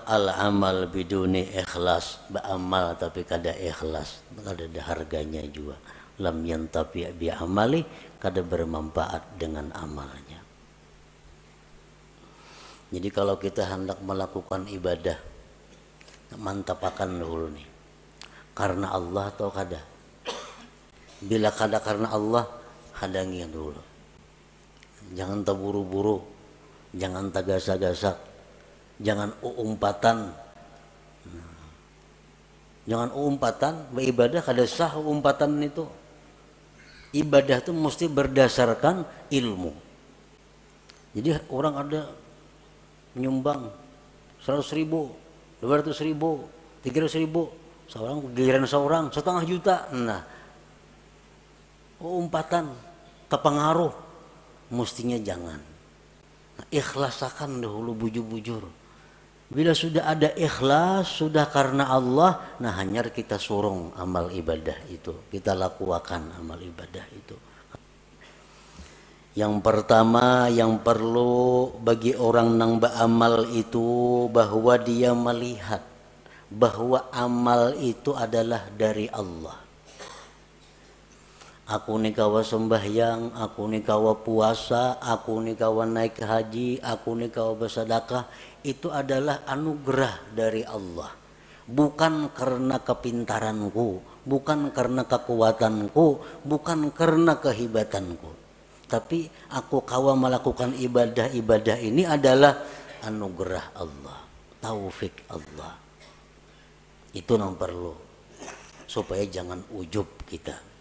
al-amal biduni ikhlas, beramal tapi kada ikhlas, kada ada harganya juga. Lam yantafi bi amali, kada bermanfaat dengan amalnya. Jadi kalau kita hendak melakukan ibadah, mantapakan dulu nih, karena Allah atau kada. Bila kada karena Allah, hadangi dulu. Jangan terburu-buru, jangan tagasak-gasak, jangan umpatan. Jangan umpatan, beribadah kada sah umpatan itu. Ibadah itu mesti berdasarkan ilmu. Jadi orang ada menyumbang 100.000, 200.000, 300.000, seorang giliran seorang 1,5 juta. Nah, umpatan terpengaruh. Mestinya jangan. Nah, ikhlasakan dahulu bujur-bujur. Bila sudah ada ikhlas, sudah karena Allah, nah hanya kita sorong amal ibadah itu, kita lakukan amal ibadah itu. Yang pertama yang perlu bagi orang nang beramal itu, bahwa dia melihat bahwa amal itu adalah dari Allah. Aku ni kawa sembahyang, aku ni kawa puasa, aku ni kawa naik haji, aku ni kawa bersedekah, itu adalah anugerah dari Allah. Bukan karena kepintaranku, bukan karena kekuatanku, bukan karena kehebatanku. Tapi aku kawa melakukan ibadah-ibadah ini adalah anugerah Allah, taufik Allah. Itu yang perlu, supaya jangan ujub kita.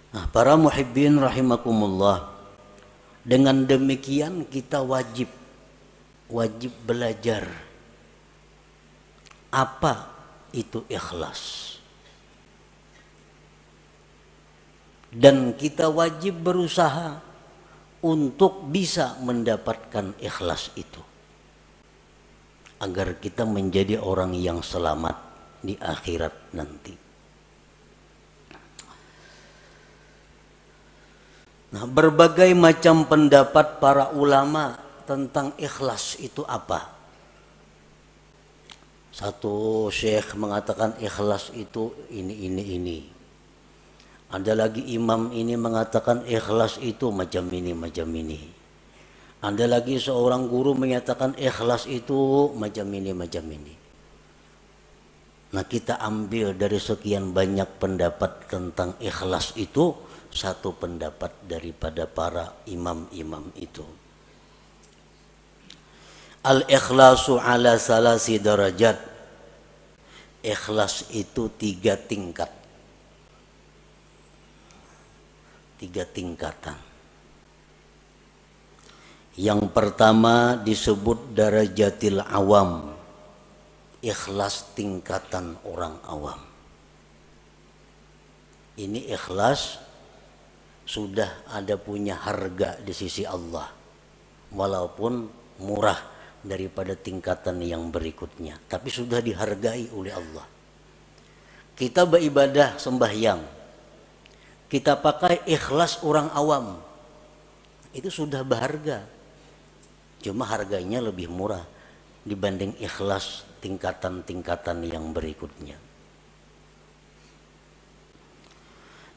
Nah, para muhibbin rahimakumullah, dengan demikian kita wajib belajar apa itu ikhlas, dan kita wajib berusaha untuk bisa mendapatkan ikhlas itu, agar kita menjadi orang yang selamat di akhirat nanti. Nah, berbagai macam pendapat para ulama tentang ikhlas itu apa. Satu syekh mengatakan ikhlas itu ini. Ada lagi imam ini mengatakan ikhlas itu macam ini. Ada lagi seorang guru menyatakan ikhlas itu macam ini. Nah, kita ambil dari sekian banyak pendapat tentang ikhlas itu, satu pendapat daripada para imam-imam itu. Al-ikhlasu ala salasi darajat. Ikhlas itu 3 tingkat. 3 tingkatan. Yang pertama disebut darajatil awam. Ikhlas tingkatan orang awam. Ini ikhlas sudah ada punya harga di sisi Allah, walaupun murah daripada tingkatan yang berikutnya, tapi sudah dihargai oleh Allah. Kita beribadah sembahyang, kita pakai ikhlas orang awam, itu sudah berharga, cuma harganya lebih murah dibanding ikhlas tingkatan-tingkatan yang berikutnya.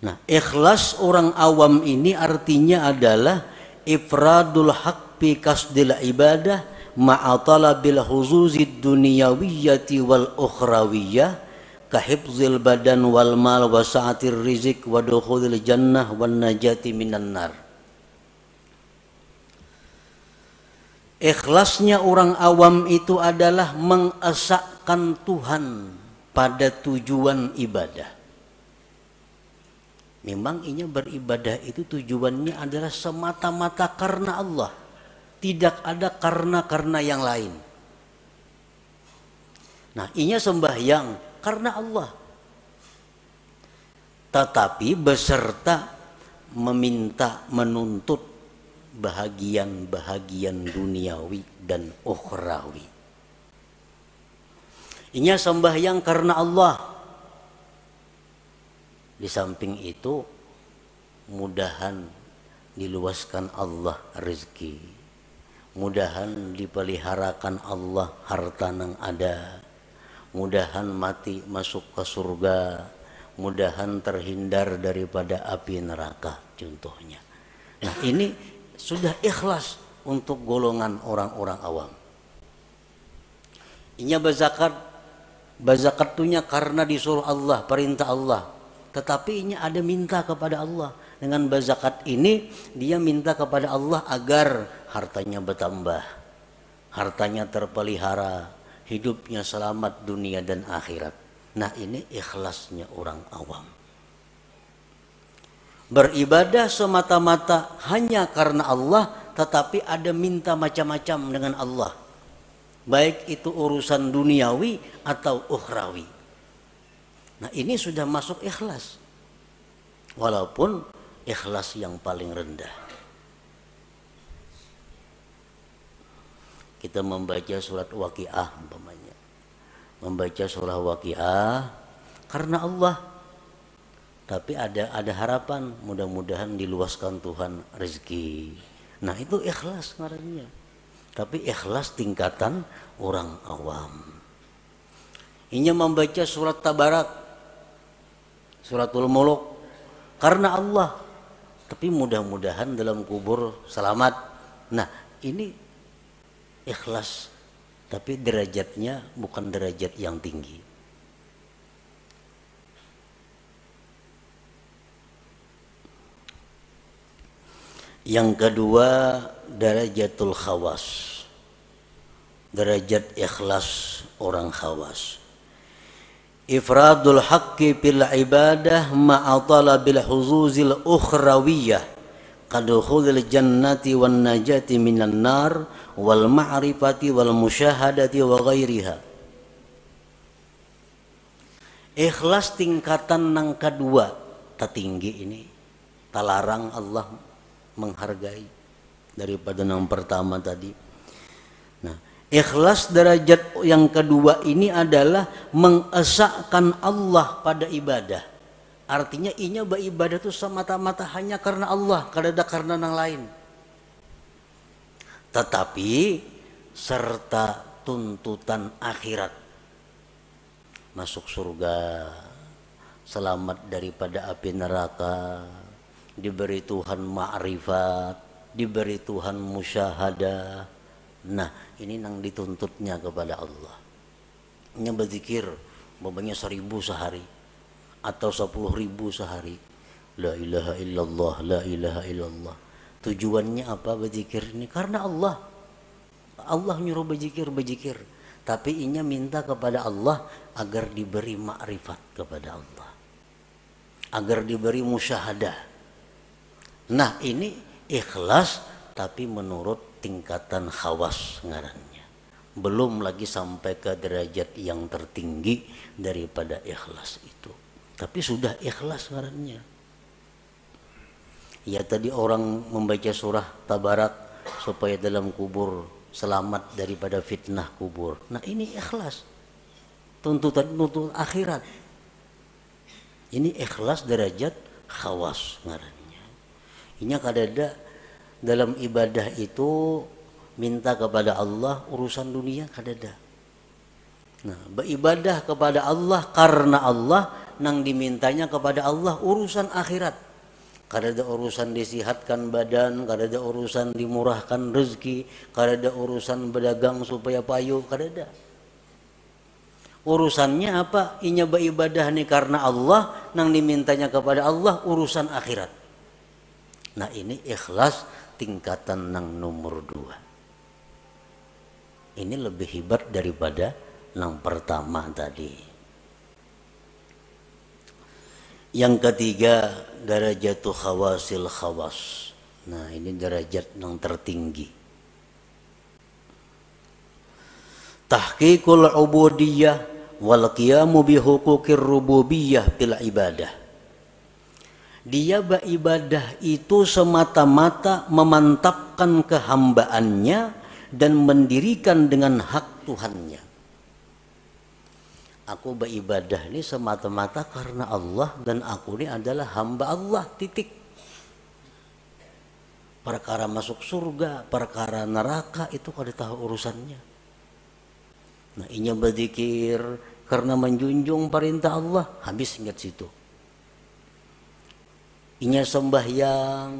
Nah, ikhlas orang awam ini artinya adalah ifradul haq fi kasdil ibadah ma'a talabil huzuzid dunyawiyyati wal ukhrawiyyah ka hifzil badan wal mal wa sa'atir rizq wa dukhulil jannah wan najati minan nar. Ikhlasnya orang awam itu adalah mengesahkan Tuhan pada tujuan ibadah. Memang ini beribadah itu tujuannya adalah semata-mata karena Allah. Tidak ada karena yang lain. Nah, ini sembahyang karena Allah. Tetapi beserta meminta, menuntut bahagian-bahagian duniawi dan ukhrawi. Ini sembahyang karena Allah. Di samping itu mudahan diluaskan Allah rezeki, mudahan dipeliharakan Allah harta nang ada, mudahan mati masuk ke surga, mudahan terhindar daripada api neraka contohnya. Nah ini sudah ikhlas untuk golongan orang-orang awam. Inya berzakat tuhnya karena disuruh Allah, perintah Allah. Tetapi inya ada minta kepada Allah. Dengan berzakat ini dia minta kepada Allah agar hartanya bertambah, hartanya terpelihara, hidupnya selamat dunia dan akhirat. Nah ini ikhlasnya orang awam. Beribadah semata-mata hanya karena Allah, tetapi ada minta macam-macam dengan Allah, baik itu urusan duniawi atau ukhrawi. Nah ini sudah masuk ikhlas, walaupun ikhlas yang paling rendah. Kita membaca surat Waqiah umpamanya, membaca surah Waqiah karena Allah, tapi ada harapan mudah-mudahan diluaskan Tuhan rezeki. Nah itu ikhlas ngarannya. Tapi ikhlas tingkatan orang awam. Inya membaca surat Tabarak, suratul Muluk karena Allah, tapi mudah-mudahan dalam kubur selamat. Nah ini ikhlas, tapi derajatnya bukan derajat yang tinggi. Yang kedua, darajatul khawas, derajat ikhlas orang khawas. Ifradul haqqi bil ibadah ma'a talabil huzuzil ukhrawiyah kadukhulil jannati wan najati minan nar wal ma'rifati wal musyahadati wa ghairiha. Ikhlas tingkatan nang kedua tertinggi ini, talarang Allah menghargai daripada yang pertama tadi. Nah, ikhlas derajat yang kedua ini adalah mengesahkan Allah pada ibadah. Artinya inya beribadah itu semata-mata hanya karena Allah, kada karena yang lain. Tetapi serta tuntutan akhirat, masuk surga, selamat daripada api neraka, diberi Tuhan ma'rifat, diberi Tuhan musyahadah. Nah ini yang dituntutnya kepada Allah. Ini berzikir babanya 1000 sehari atau 10.000 sehari, la ilaha illallah, la ilaha illallah. Tujuannya apa berzikir ini? Karena Allah. Allah nyuruh berzikir. Tapi inya minta kepada Allah agar diberi ma'rifat kepada Allah, agar diberi musyahadah. Nah ini ikhlas tapi menurut tingkatan khawas ngarannya, belum lagi sampai ke derajat yang tertinggi daripada ikhlas itu, tapi sudah ikhlas ngarannya. Ya tadi orang membaca surah Tabarak supaya dalam kubur selamat daripada fitnah kubur. Nah ini ikhlas, tuntutan akhirat. Ini ikhlas derajat khawas ngarannya. Inya kadada dalam ibadah itu minta kepada Allah urusan dunia kadada. Nah, beribadah kepada Allah karena Allah, nang dimintanya kepada Allah urusan akhirat. Kadada urusan disihatkan badan, kadada urusan dimurahkan rezeki, kadada urusan berdagang supaya payu, kadada. Urusannya apa? Inya beribadah nih karena Allah, nang dimintanya kepada Allah urusan akhirat. Nah ini ikhlas tingkatan yang nomor 2. Ini lebih hebat daripada yang pertama tadi. Yang ketiga, darajatul khawasil khawas. Nah ini derajat yang tertinggi. Tahqiqul ubudiyah wal qiyamu bi huquqir rububiyah fil ibadah. Dia beribadah itu semata-mata memantapkan kehambaannya dan mendirikan dengan hak Tuhannya. Aku beribadah ini semata-mata karena Allah dan aku ini adalah hamba Allah, titik. Perkara masuk surga, perkara neraka itu kada tahu urusannya. Nah, inya berzikir karena menjunjung perintah Allah, habis ingat situ. Inya sembahyang,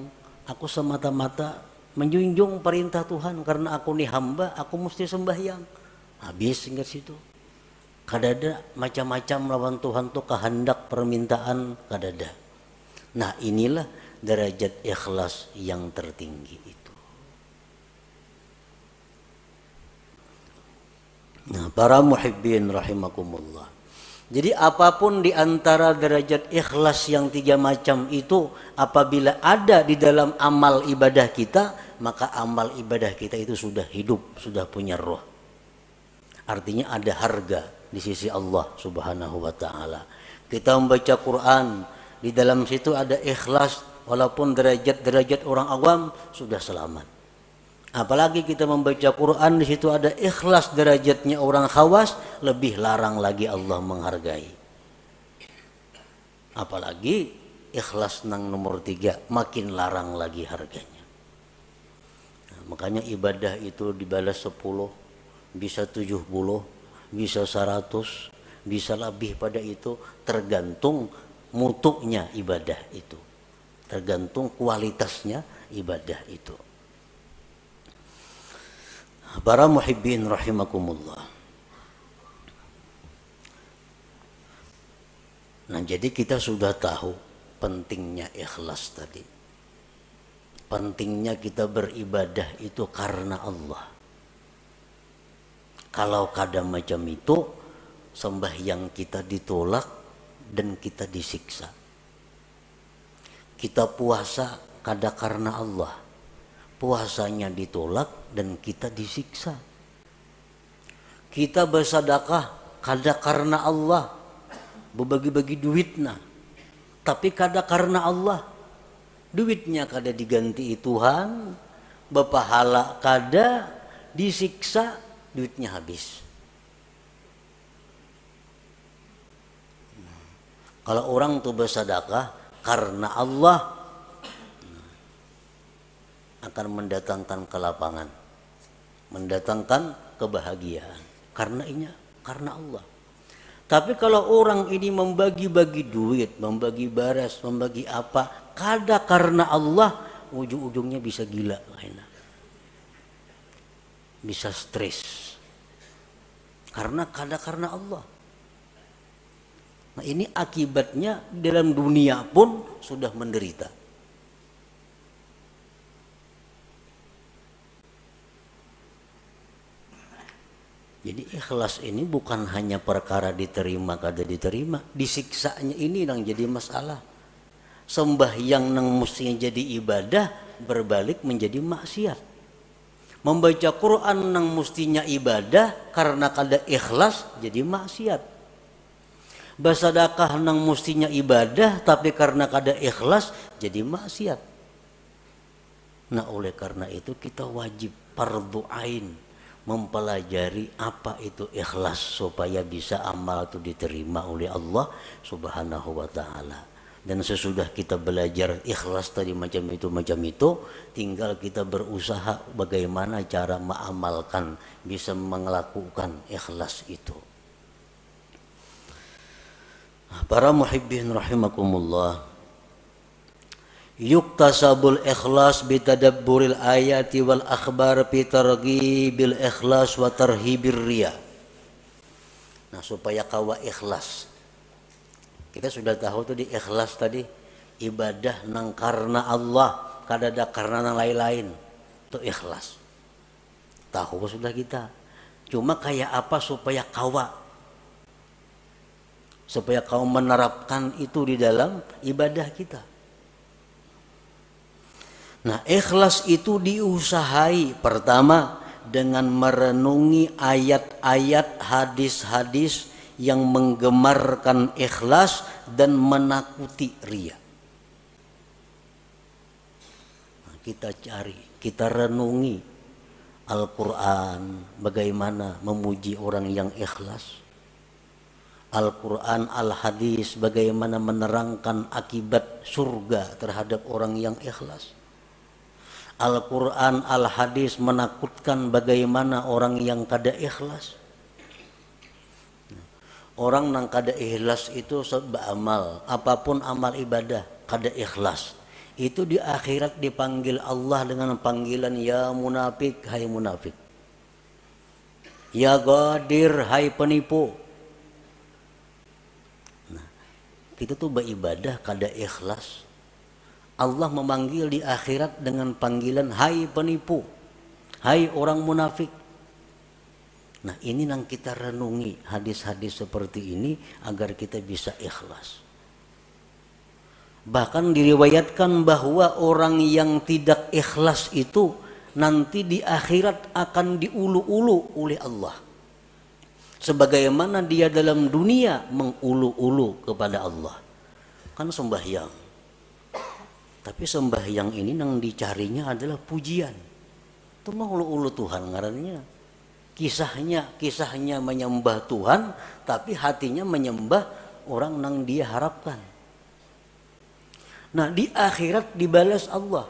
aku semata-mata menjunjung perintah Tuhan karena aku nih hamba, aku mesti sembahyang. Habis ingat situ. Kadada macam-macam lawan Tuhan tuh kehendak permintaan kadada. Nah, inilah derajat ikhlas yang tertinggi itu. Nah, para muhibbin rahimakumullah. Jadi apapun di antara derajat ikhlas yang 3 macam itu, apabila ada di dalam amal ibadah kita, maka amal ibadah kita itu sudah hidup, sudah punya roh. Artinya ada harga di sisi Allah Subhanahu wa taala. Kita membaca Quran, di dalam situ ada ikhlas, walaupun derajat-derajat orang awam sudah selamat. Apalagi kita membaca Quran, di situ ada ikhlas derajatnya orang khawas, lebih larang lagi Allah menghargai. Apalagi ikhlas nang nomor 3, makin larang lagi harganya. Nah, makanya ibadah itu dibalas 10, bisa 70, bisa 100, bisa lebih pada itu, tergantung mutunya ibadah itu, tergantung kualitasnya ibadah itu. Para muhibbin rahimakumullah. Nah, jadi kita sudah tahu pentingnya ikhlas tadi. Pentingnya kita beribadah itu karena Allah. Kalau kadang macam itu, sembahyang kita ditolak dan kita disiksa. Kita puasa kadang karena Allah, puasanya ditolak dan kita disiksa. Kita bersedekah kada karena Allah, berbagi-bagi duitnya, tapi kada karena Allah, duitnya kada diganti Tuhan, berpahala kada, disiksa, duitnya habis. Kalau orang tuh bersedekah karena Allah, akan mendatangkan kelapangan, mendatangkan kebahagiaan, karena Allah. Tapi kalau orang ini membagi-bagi duit, membagi baras, membagi apa, kada karena Allah, ujung-ujungnya bisa gila, bisa stres, karena kada karena Allah. Nah, ini akibatnya dalam dunia pun sudah menderita. Jadi ikhlas ini bukan hanya perkara diterima kada diterima, disiksanya ini yang jadi masalah. Sembahyang nang mestinya jadi ibadah berbalik menjadi maksiat. Membaca Quran nang mestinya ibadah karena kada ikhlas jadi maksiat. Bersedekah nang mestinya ibadah tapi karena kada ikhlas jadi maksiat. Nah, oleh karena itu kita wajib fardhu ain mempelajari apa itu ikhlas supaya bisa amal itu diterima oleh Allah Subhanahu wa taala. Dan sesudah kita belajar ikhlas tadi macam itu, tinggal kita berusaha bagaimana cara mengamalkan, bisa melakukan ikhlas itu. Para muhibbin rahimakumullah, yuktasabul ikhlas bitadabburil ayati wal akhbar fi targhibil ikhlas wa tarhibir riya. Nah, supaya kawa ikhlas, kita sudah tahu tuh di ikhlas tadi, ibadah nang karena Allah, kada ada karena nang lain-lain, itu ikhlas. Tahu sudah kita. Cuma kayak apa supaya kau menerapkan itu di dalam ibadah kita. Nah, ikhlas itu diusahai pertama dengan merenungi ayat-ayat, hadis-hadis yang menggemarkan ikhlas dan menakuti riya. Nah, kita cari, kita renungi Al-Quran, bagaimana memuji orang yang ikhlas. Al-Quran, Al-Hadis, bagaimana menerangkan akibat surga terhadap orang yang ikhlas. Al-Quran, Al-Hadis menakutkan bagaimana orang yang kada ikhlas. Orang nang kada ikhlas itu amal, apapun amal ibadah kada ikhlas, itu di akhirat dipanggil Allah dengan panggilan ya munafik, hai munafik, ya ghadir, hai penipu. Nah, kita tuh beribadah kada ikhlas, Allah memanggil di akhirat dengan panggilan hai penipu, hai orang munafik. Nah, ini yang kita renungi hadis-hadis seperti ini agar kita bisa ikhlas. Bahkan diriwayatkan bahwa orang yang tidak ikhlas itu nanti di akhirat akan diulu-ulu oleh Allah. Sebagaimana dia dalam dunia mengulu-ulu kepada Allah. Kan sembahyang. Tapi sembahyang ini yang dicarinya adalah pujian. Itu mau ulu-ulu Tuhan ngarannya. Kisahnya menyembah Tuhan, tapi hatinya menyembah orang yang dia harapkan. Nah, di akhirat dibalas Allah.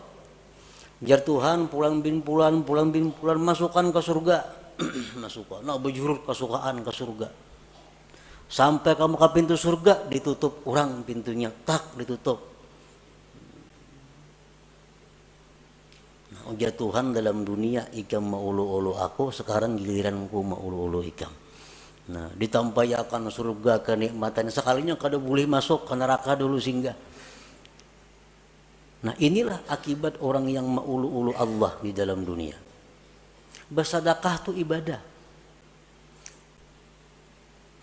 Jar Tuhan pulang bin pulan masukkan ke surga. Masukkan. Nah, bejurut kesukaan ke surga. Sampai kamu ke pintu surga ditutup orang pintunya, tak ditutup. Ujar Tuhan dalam dunia ikam maulu-ulu aku, sekarang giliranku maulu-ulu ikam. Nah, ditampayakan surga kenikmatan, sekalinya kada boleh masuk ke neraka dulu singgah. Nah, inilah akibat orang yang maulu-ulu Allah di dalam dunia. Bersedekah itu ibadah.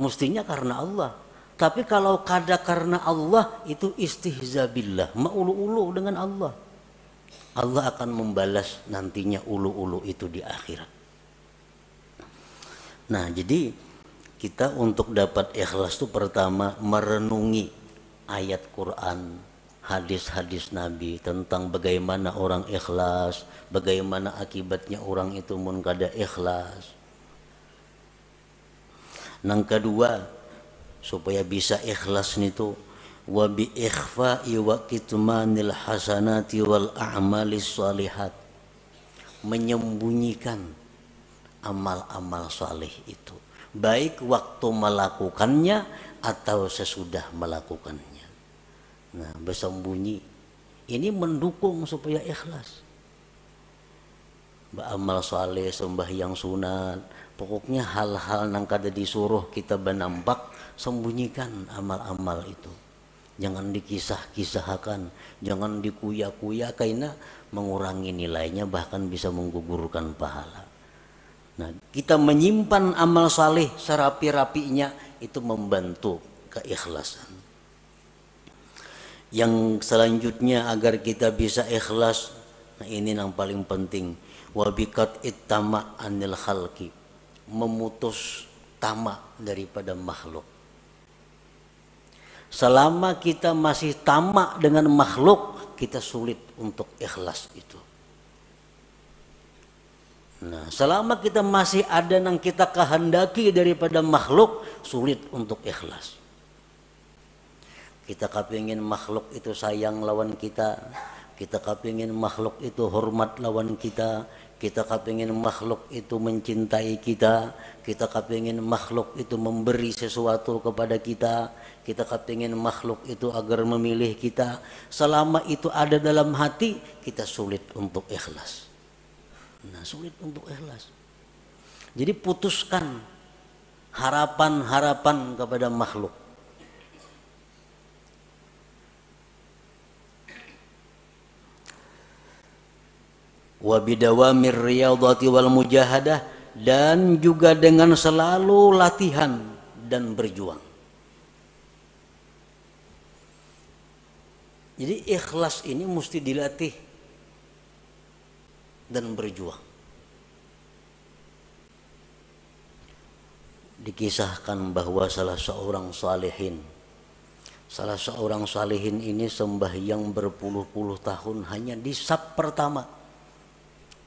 Mestinya karena Allah. Tapi kalau kada karena Allah itu istihza billah, maulu-ulu dengan Allah. Allah akan membalas nantinya ulu-ulu itu di akhirat. Nah, jadi kita untuk dapat ikhlas itu pertama merenungi ayat Quran, hadis-hadis Nabi tentang bagaimana orang ikhlas, bagaimana akibatnya orang itu mun kada ikhlas. Yang kedua, supaya bisa ikhlas itu wa bi ikhfa'i wa kitmanil hasanati wal a'malis shalihat, menyembunyikan amal-amal saleh itu baik waktu melakukannya atau sesudah melakukannya. Nah, bersembunyi ini mendukung supaya ikhlas. Beramal saleh, sembahyang sunat, pokoknya hal-hal yang kada disuruh kita benampak, sembunyikan amal-amal itu. Jangan dikisah-kisahkan, jangan dikuya-kuya karena mengurangi nilainya, bahkan bisa menggugurkan pahala. Nah, kita menyimpan amal saleh serapi-rapinya itu membantu keikhlasan. Yang selanjutnya agar kita bisa ikhlas, nah ini yang paling penting, wabikat ittama anil khalqi, memutus tamak daripada makhluk. Selama kita masih tamak dengan makhluk, kita sulit untuk ikhlas itu. Nah, selama kita masih ada yang kita kehendaki daripada makhluk, sulit untuk ikhlas. Kita kepingin makhluk itu sayang lawan kita kepingin makhluk itu hormat lawan kita kepingin makhluk itu mencintai kita kepingin makhluk itu memberi sesuatu kepada kita kepingin makhluk itu agar memilih kita. Selama itu ada dalam hati, kita sulit untuk ikhlas. Nah, sulit untuk ikhlas. Jadi putuskan harapan-harapan kepada makhluk. Wa bidawamir riyadhati wal mujahadah, dan juga dengan selalu latihan dan berjuang. Jadi ikhlas ini mesti dilatih dan berjuang. Dikisahkan bahwa salah seorang salihin ini sembahyang berpuluh-puluh tahun hanya di saf pertama,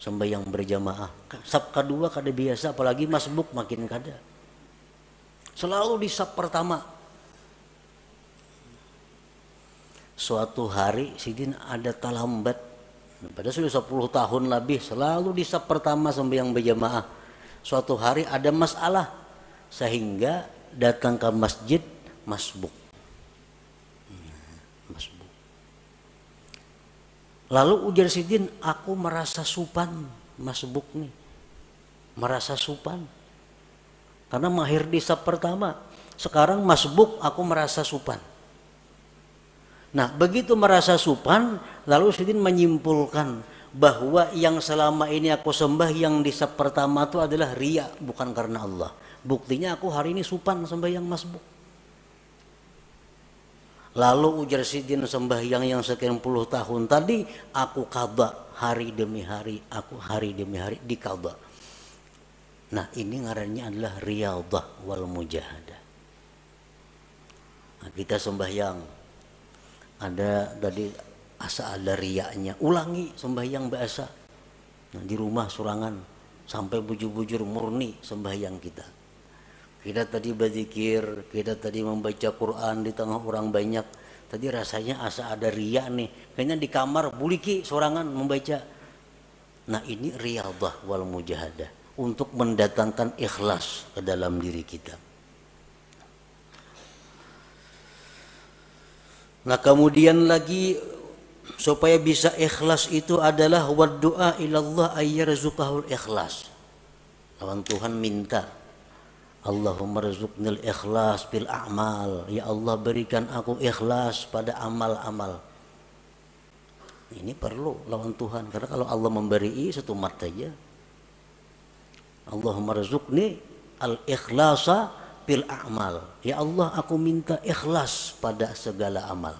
sembahyang berjamaah. Saf kedua kada biasa, apalagi masbuk makin kada. Selalu di saf pertama. Suatu hari sidin ada talambat Pada sudah 10 tahun lebih selalu di saf pertama sembahyang berjamaah. Suatu hari ada masalah sehingga datang ke masjid masbuk. Masbuk. Lalu ujar Sidin, aku merasa supan masbuk nih. Merasa supan. Karena mahir di saf pertama. Sekarang masbuk aku merasa supan. Nah, begitu merasa supan, lalu Sidin menyimpulkan bahwa yang selama ini aku sembah yang di saf pertama itu adalah riya, bukan karena Allah. Buktinya aku hari ini supan sembahyang masbuk. Lalu ujar Sidin sembahyang yang sekian puluh tahun tadi, aku qadha hari demi hari, aku hari demi hari diqadha. Nah, ini ngarannya adalah riyadhah wal mujahadah. Nah, kita sembahyang ada tadi asa ada riyaknya, ulangi sembahyang biasa. Nah, di rumah surangan sampai bujur-bujur murni sembahyang kita. Kita tadi berzikir, kita tadi membaca Quran di tengah orang banyak. Tadi rasanya asa ada riya nih. Kayaknya di kamar buliki sorangan membaca. Nah, ini riyadhah wal mujahadah untuk mendatangkan ikhlas ke dalam diri kita. Nah, kemudian lagi supaya bisa ikhlas itu adalah waddu'a ilallah ayyarzuqahul ikhlas. Lawan Tuhan minta, Allahumma rzuqnil ikhlas bil a'mal. Ya Allah, berikan aku ikhlas pada amal-amal. Ini perlu lawan Tuhan, karena kalau Allah memberi satu mat saja. Allahumma rzuqni al ikhlasa bil a'mal. Ya Allah, aku minta ikhlas pada segala amal.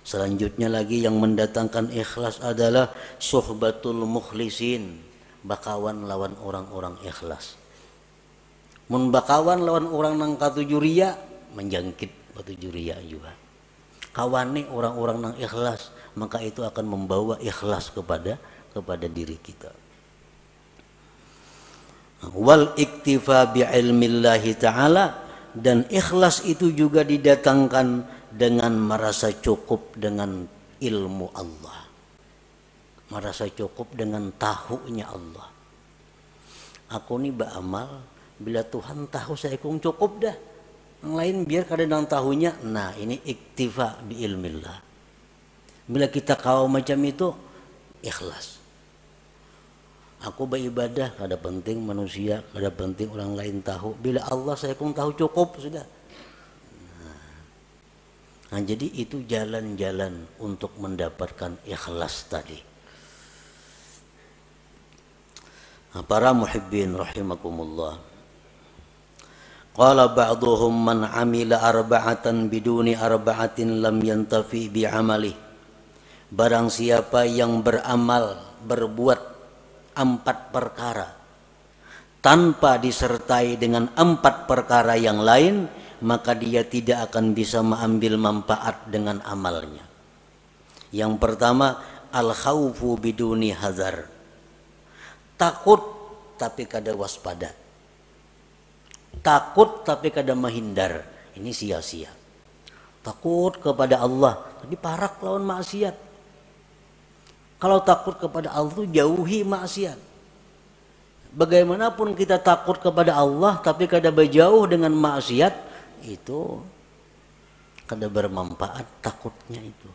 Selanjutnya lagi yang mendatangkan ikhlas adalah suhbatul mukhlisin, bakawan lawan orang-orang ikhlas. Mun bakawan lawan orang nang katuju riya, menjangkit katuju riya juga. Kawani orang-orang nang ikhlas, maka itu akan membawa ikhlas kepada diri kita. Wal iktifa bi ilmillahi ta'ala, dan ikhlas itu juga didatangkan dengan merasa cukup dengan ilmu Allah, merasa cukup dengan tahunya Allah. Aku nih beramal bila Tuhan tahu saya kung cukup dah, yang lain biar kadang tahunya. Nah, ini iktifa bi ilmillah. Bila kita kau macam itu, ikhlas. Aku beribadah, kada penting manusia, kada penting orang lain tahu. Bila Allah saya pun tahu cukup sudah. Nah, jadi itu jalan-jalan untuk mendapatkan ikhlas tadi. Nah, para muhibbin rahimakumullah. Qala ba'duhum man amila arba'atan biduni arba'atin lam yantafi bi'amali. Barang siapa yang beramal, berbuat 4 perkara tanpa disertai dengan 4 perkara yang lain, maka dia tidak akan bisa mengambil manfaat dengan amalnya. Yang pertama, al khaufu biduni hazar, takut tapi kada waspada, takut tapi kada menghindar. Ini sia-sia. Takut kepada Allah tapi parak lawan maksiat. Kalau takut kepada Allah itu jauhi maksiat. Bagaimanapun kita takut kepada Allah tapi kada berjauh dengan maksiat, itu kada bermanfaat takutnya itu.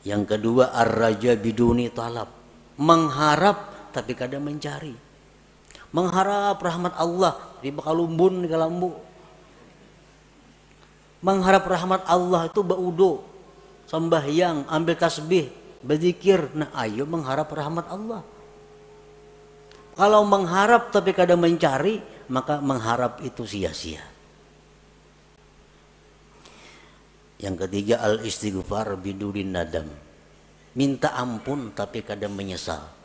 Yang kedua, ar-raja biduni talab, mengharap tapi kada mencari. Mengharap rahmat Allah di bakalumbun di kalambu. Mengharap rahmat Allah itu baudo, sembahyang, ambil tasbih, berzikir. Nah, ayo mengharap rahmat Allah. Kalau mengharap tapi kadang mencari, maka mengharap itu sia-sia. Yang ketiga, al istighfar bidurin nadam, minta ampun tapi kadang menyesal.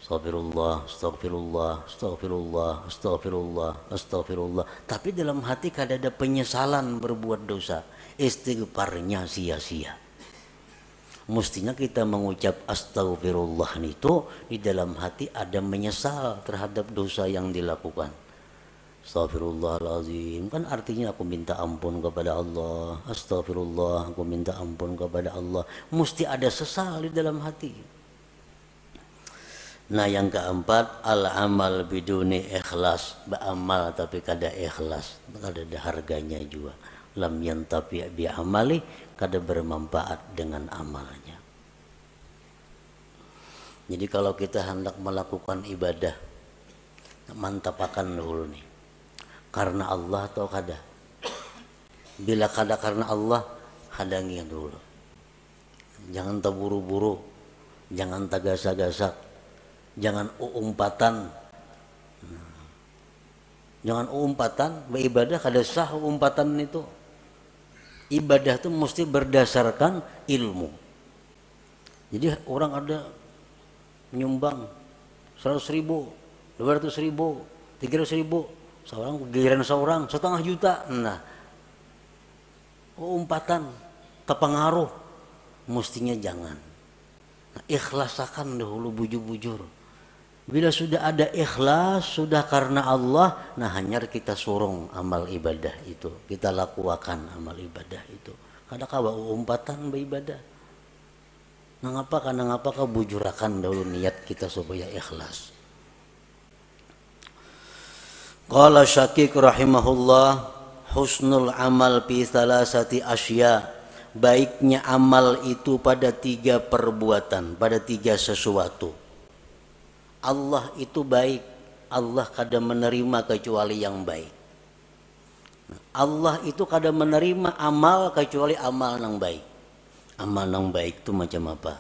Astagfirullah, astagfirullah, astagfirullah, astagfirullah, astagfirullah. Tapi dalam hati kadang ada penyesalan berbuat dosa. Istighfarnya sia-sia. Mestinya kita mengucap astagfirullah itu di dalam hati ada menyesal terhadap dosa yang dilakukan. Astaghfirullahalazim, kan artinya aku minta ampun kepada Allah. Astagfirullah, aku minta ampun kepada Allah. Mesti ada sesal di dalam hati. Nah yang keempat, al amal biduni ikhlas, beramal tapi kada ikhlas, kada ada harganya juga. Lam yantafi bi amali, kada bermanfaat dengan amalnya. Jadi kalau kita hendak melakukan ibadah, mantapakan dulu nih, karena Allah atau kada. Bila kada karena Allah, hadangi dulu. Jangan terburu-buru, jangan tagasak-gasak, jangan umpatan. Jangan umpatan, beribadah kada sah umpatan itu. Ibadah itu mesti berdasarkan ilmu. Jadi orang ada menyumbang 100.000, 200.000, 300.000, seorang giliran seorang 1,5 juta. Nah, umpatan terpengaruh, mestinya jangan. Nah, ikhlasakan dahulu bujur-bujur. Bila sudah ada ikhlas, sudah karena Allah, nah hanya kita sorong amal ibadah itu, kita lakukan amal ibadah itu. Kada kawa umpatan beribadah. Karena ngapa kau bujurakan dahulu niat kita supaya ikhlas. Qala Syakik rahimahullah, husnul amal fi salasati asya. Baiknya amal itu pada 3 perbuatan, pada 3 sesuatu. Allah itu baik, Allah kada menerima kecuali yang baik. Allah itu kada menerima amal kecuali amal yang baik. Amal yang baik itu macam apa?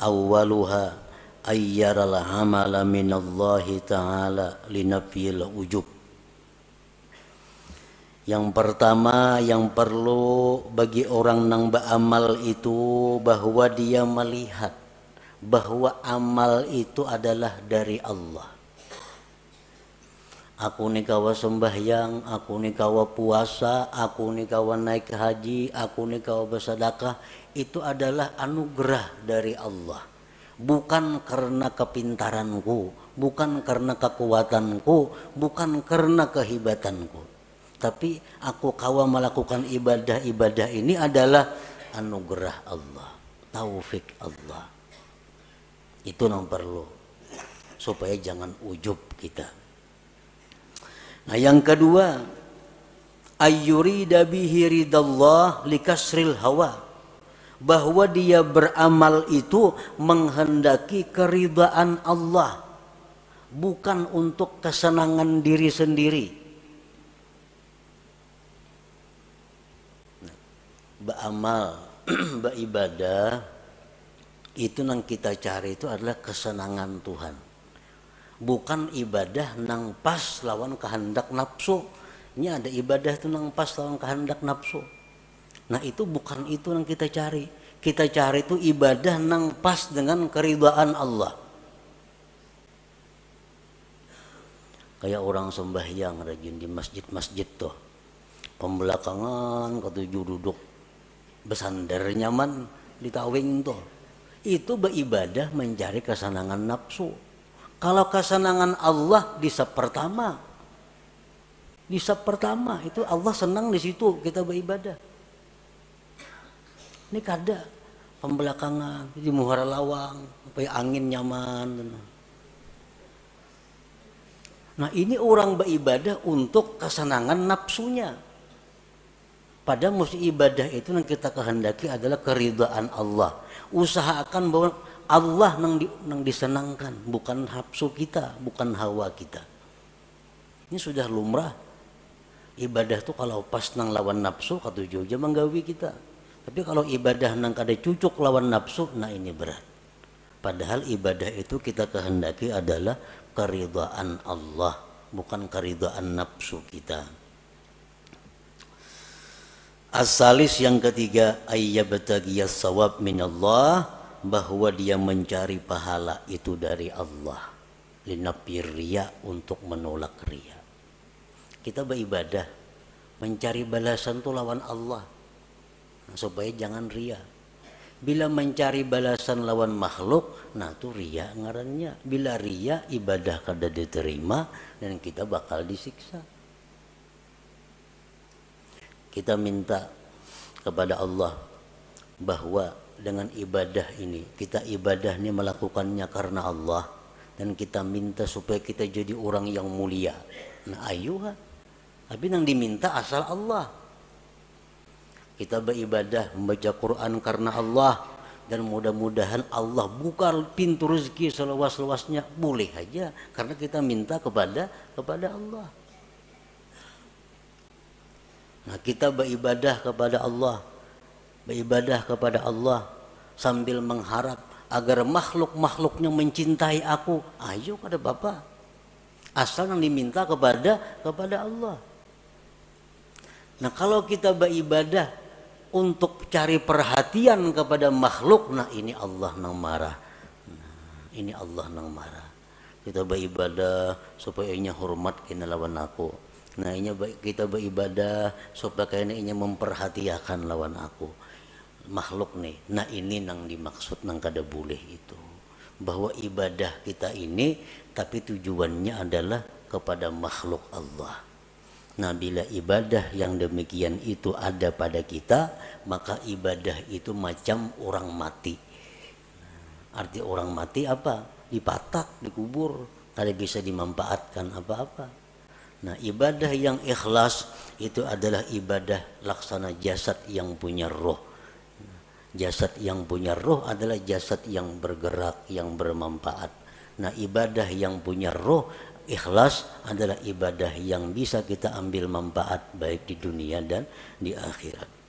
Awwaluha ayyaral amala minallahi ta'ala linafiyil ujub. Yang pertama yang perlu bagi orang yang beramal itu bahwa dia melihat bahwa amal itu adalah dari Allah. Aku ni kawa sembahyang, aku ni kawa puasa, aku ni kawa naik haji, aku ni kawa bersedekah, itu adalah anugerah dari Allah. Bukan karena kepintaranku, bukan karena kekuatanku, bukan karena kehebatanku. Tapi aku kawa melakukan ibadah-ibadah ini adalah anugerah Allah, taufik Allah. Itu yang perlu, supaya jangan ujub kita. Nah yang kedua, ayyurida bihi ridallah likasril hawa, bahwa dia beramal itu menghendaki keridaan Allah, bukan untuk kesenangan diri sendiri. Beramal, beribadah itu yang kita cari itu adalah kesenangan Tuhan. Bukan ibadah nang pas lawan kehendak nafsu. Ini ada ibadah itu nang pas lawan kehendak nafsu. Nah itu bukan itu yang kita cari. Kita cari itu ibadah nang pas dengan keridhaan Allah. Kayak orang sembahyang rajin di masjid-masjid tuh, pembelakangan ketujuh duduk bersandar nyaman di tawing tuh. Itu beribadah mencari kesenangan nafsu. Kalau kesenangan Allah di sab pertama itu Allah senang di situ kita beribadah. Ini kada pembelakangan di muhara lawang supaya angin nyaman. Nah ini orang beribadah untuk kesenangan nafsunya. Padahal mesti ibadah itu yang kita kehendaki adalah keridhaan Allah. Usahakan bahwa Allah nang disenangkan, bukan nafsu kita, bukan hawa kita. Ini sudah lumrah. Ibadah tuh kalau pas nang lawan nafsu katuju aja menggawi kita. Tapi kalau ibadah nang kada cucuk lawan nafsu, nah ini berat. Padahal ibadah itu kita kehendaki adalah keridhaan Allah, bukan keridhaan nafsu kita. As-salis yang ketiga, ayyabtagiyas sawab minallah, bahwa dia mencari pahala itu dari Allah, linafir riya, untuk menolak riya. Kita beribadah mencari balasan itu lawan Allah, supaya jangan riya. Bila mencari balasan lawan makhluk, nah itu riya ngarannya. Bila riya, ibadah kada diterima dan kita bakal disiksa. Kita minta kepada Allah bahwa dengan ibadah ini, kita ibadah ini melakukannya karena Allah, dan kita minta supaya kita jadi orang yang mulia. Nah ayuha, tapi yang diminta asal Allah. Kita beribadah membaca Quran karena Allah, dan mudah-mudahan Allah buka pintu rezeki seluas-luasnya, boleh aja karena kita minta kepada Allah. Nah kita beribadah kepada Allah sambil mengharap agar makhluknya mencintai aku. Ayo kada Bapak, asal yang diminta kepada Allah. Nah kalau kita beribadah untuk cari perhatian kepada makhluk, nah ini Allah nang marah. Ini Allah nang marah. Kita beribadah supaya inya hormat kena lawan aku. Nah ini kita beribadah supaya kena inya memperhatikan lawan aku. Makhluk nih. Nah ini nang dimaksud nang kada boleh itu. Bahwa ibadah kita ini tapi tujuannya adalah kepada makhluk Allah. Nah bila ibadah yang demikian itu ada pada kita, maka ibadah itu macam orang mati. Arti orang mati apa? Dipatak, dikubur, tidak bisa dimanfaatkan apa-apa. Nah ibadah yang ikhlas itu adalah ibadah laksana jasad yang punya roh. Jasad yang punya roh adalah jasad yang bergerak, yang bermanfaat. Nah ibadah yang punya roh, ikhlas adalah ibadah yang bisa kita ambil manfaat baik di dunia dan di akhirat.